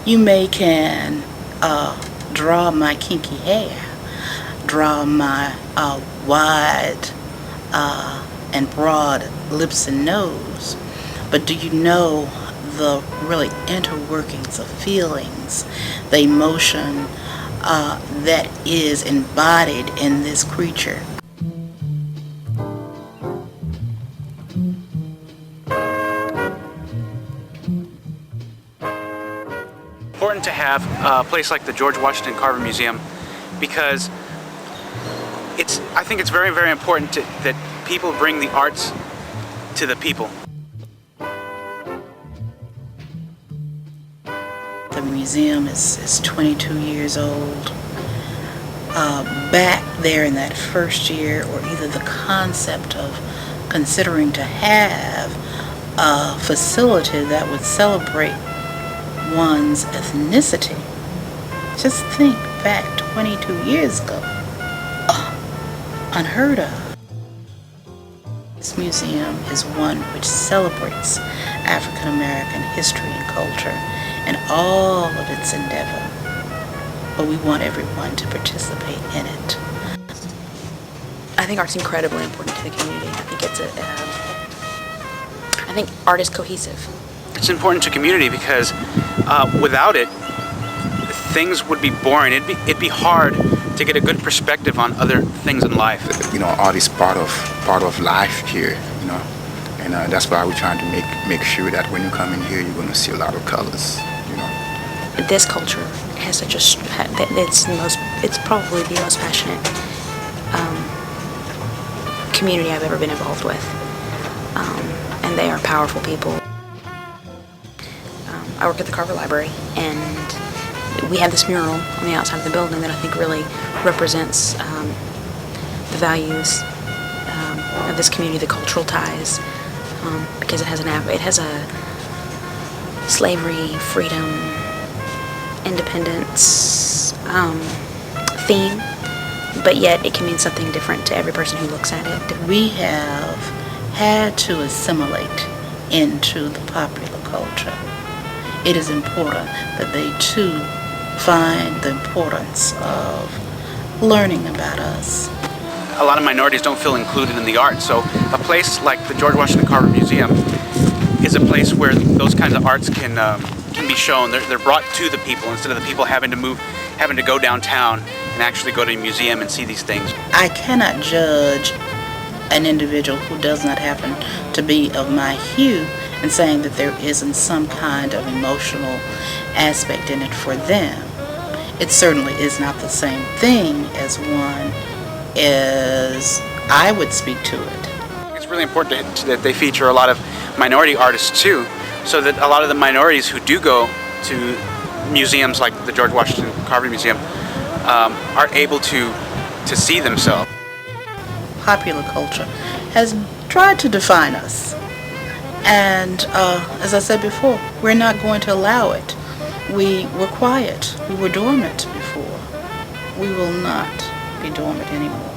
You may can draw my kinky hair, draw my wide and broad lips and nose, but do you know the really inner workings of feelings, the emotion that is embodied in this creature? Important to have a place like the George Washington Carver Museum because I think it's very, very important that people bring the arts to the people. The museum is 22 years old. Back there in that first year, or either the concept of considering to have a facility that would celebrate one's ethnicity. Just think back 22 years ago. Unheard of. This museum is one which celebrates African American history and culture and all of its endeavor. But we want everyone to participate in it. I think art's incredibly important to the community. I think I think art is cohesive. It's important to community because without it, things would be boring. It'd be hard to get a good perspective on other things in life. You know, art is part of life here. You know, and that's why we're trying to make sure that when you come in here, you're going to see a lot of colors. You know, this culture has such a it's probably the most passionate community I've ever been involved with, and they are powerful people. I work at the Carver Library, and we have this mural on the outside of the building that I think really represents the values of this community, the cultural ties, because it has a slavery, freedom, independence theme, but yet it can mean something different to every person who looks at it. We have had to assimilate into the popular culture. It is important that they too find the importance of learning about us. A lot of minorities don't feel included in the art, so a place like the George Washington Carver Museum is a place where those kinds of arts can be shown. They're brought to the people instead of the people having to go downtown and actually go to a museum and see these things. I cannot judge an individual who does not happen to be of my hue and saying that there isn't some kind of emotional aspect in it for them. It certainly is not the same thing as one as I would speak to it. It's really important that they feature a lot of minority artists too, so that a lot of the minorities who do go to museums like the George Washington Carver Museum are able to see themselves. Popular culture has tried to define us. And as I said before, we're not going to allow it. We were quiet. We were dormant before. We will not be dormant anymore.